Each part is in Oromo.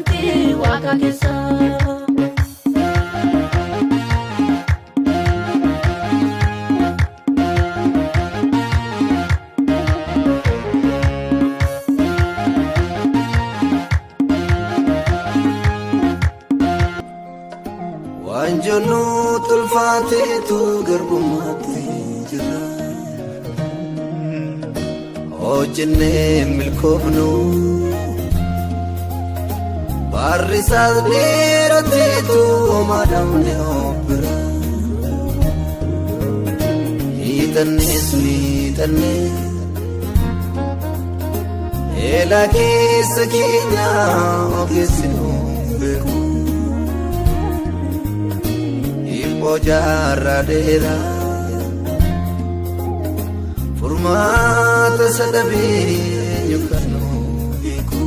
kanti waka kesa wanjonu tulfate tu garbumate jira ojenne milkofnu barisad nirati tu madamne opera itanne ela kiskinya ogesinu beku Ojara dera Furmata sadabi yukano iku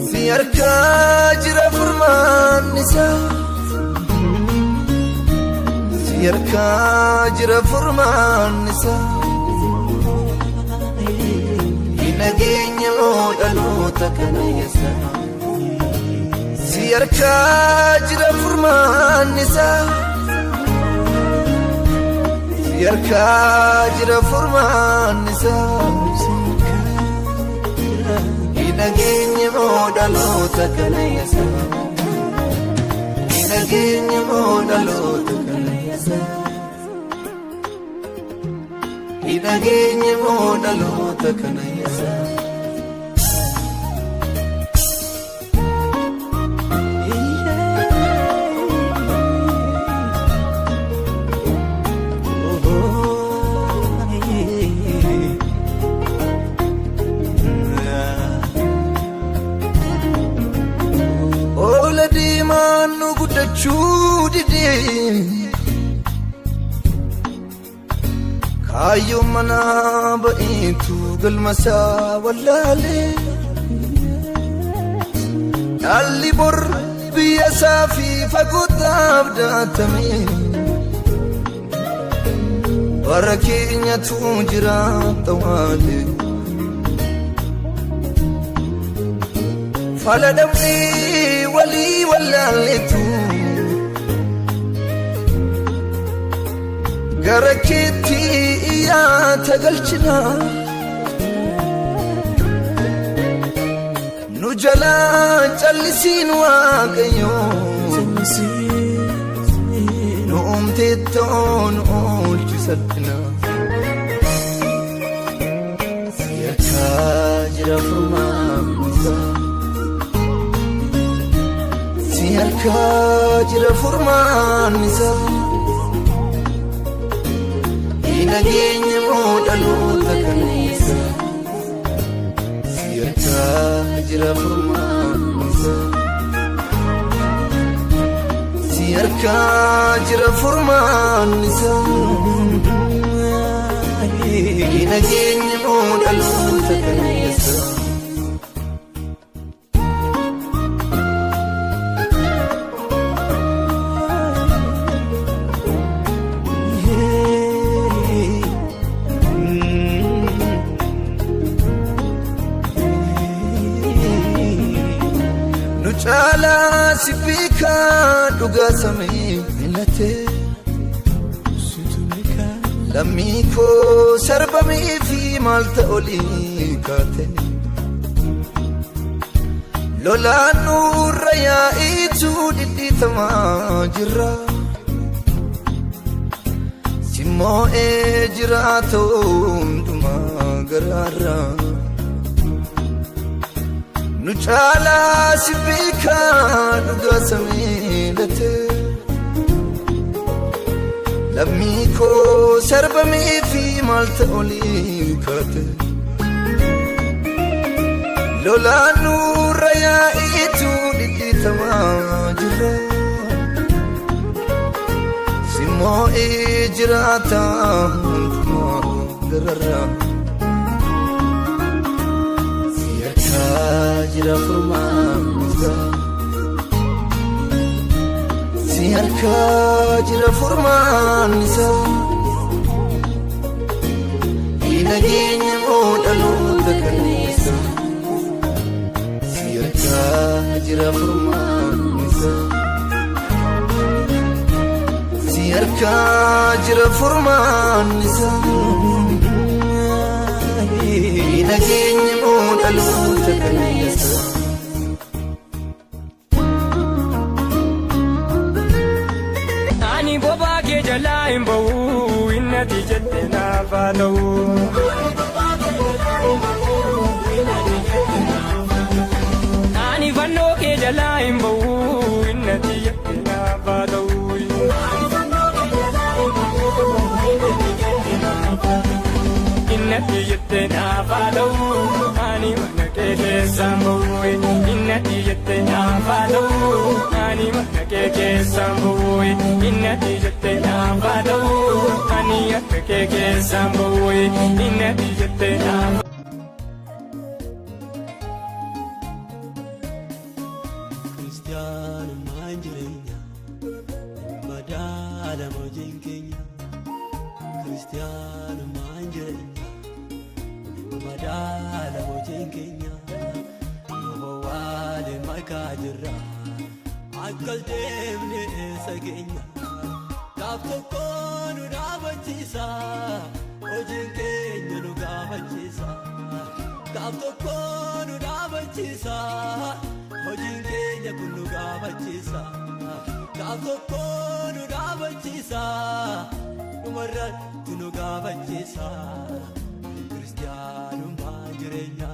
Siyarka jira furman nisa Siyarka jira furman nisa Inagenya odalo takanayasa Siyarka jira furman nisa Siyarka jira furman nisa Inagenya modalo takanayasa Inagenya modalo takanayasa Inagenya modalo takanayasa Chudide kayo manaba itu galmasa walale alibor biasa fi fagotab datame barakinya tujira tawale faladamni wali walale tu Garakiti iya tagalchina Nujala chalisin waqayo Nuumtito nuulchisadna Siyarka jira furman nisa Siyarka jira furman nisa Inagenya modalo takanayasa Siyarka jira furman nisa Siyarka jira furman nisa Inagenya modalo takanayasa Chala sipika duga sami milate sutumika lamiko sarbami fi malta oli kate lola nuraya itu diditama jira simo ejrato duma garara Nuchala sibika duga samilate Lamiko sarbami fi malta oli kate Lola nuraya itu diditama jira Simo ijrata garara Jira furman nisa Siyarka jira furman nisa Inagenya modalo takanayasa jira furmaanisa si harka jira furmaanisa nageenya moo dhaloota kaleessa ani bobaa kee jalaa hin ba'u innati jette naaf haa ta'u ani fannoo kee jalaa hin ba'u innati jette naaf haa ta'u innati jette naaf haa ta'u ani mana kee keessaan ba'u innati jette naaf haa ta'u ani mana kee keessaan ba'u innati jette naaf haa ta'u ani akka kee keessaan ba'u innati jette naaf Cristiano manjirenya madala mojinkenya Cristiano manjirenya madala mojinkenya wale makajira akal demne sagenya kapto konu dabachisa mojinkenya nu gabachisa kapto konu dabachisa mojinkenya kunu gabachisa kapto konu dabachisa umarat kunu gabachisa Cristiano manjirenya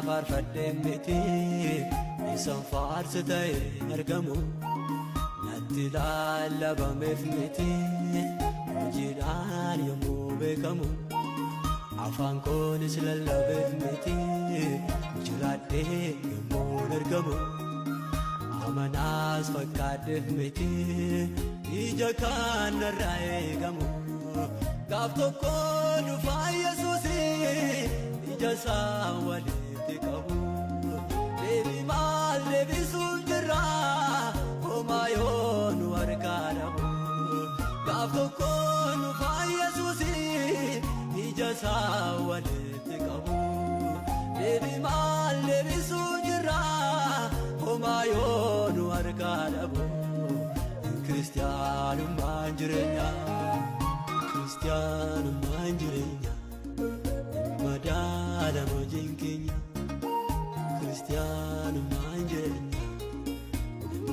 farfademeti isan farsitay argamu natti lallabamef miti hojiidhaan yommuu beekamu afaan koonis lallabef miti jiraadhee yommuu argamu amanaas fakkaadheef miti ija kanarraa eegamu gaaf tokko dhufaa Yesuusii ija isaa walitti qabu deebii maal deebisuuf jirra homaa yoo nu harkaa dhabu gaaf tokko dhufaa Yesuusii ija isaa walitti qabu deebii maal deebisuuf jirra homaa yoo nu harkaa dhabu Cristianummaan jireenya Cristianummaan jireenya madala mojinkenya Cristianummaan jireenya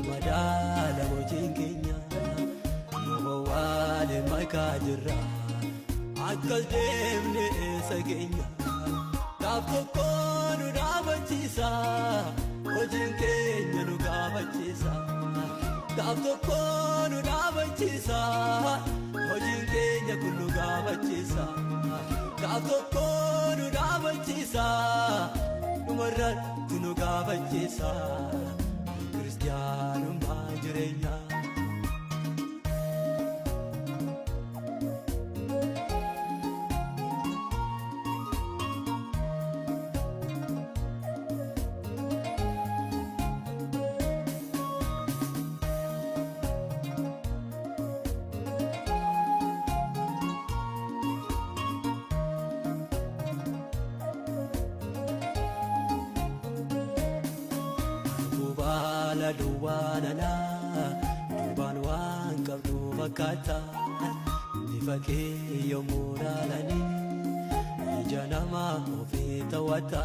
madala mojinkenya wale makajira akal demne sagenya gaaf tokko nu dabachisa mojinkenya nu gabachisa gaaf tokko nu dabachisa mojinkenya kunu gabachisa gaaf tokko nu dabachisa umarratti nu gabachisa Cristianummaan jireenya la duwwana la duban wan qabdu fakata difake yomuralani janama ofita wata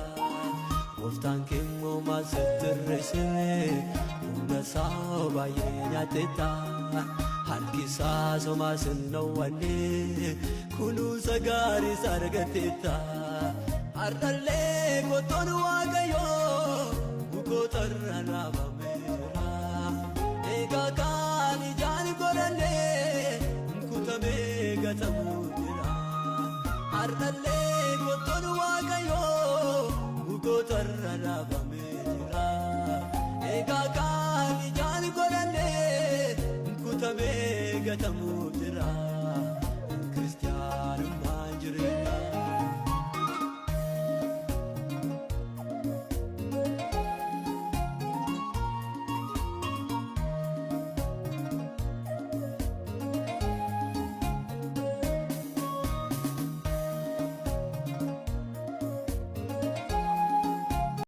oftan kingo masetrese una saba yenya teta harkisa soma sinawani kunu sagari sargateta ardalle goton wagayo ukotarana Kani jani korale kutame gatamu dira ardalle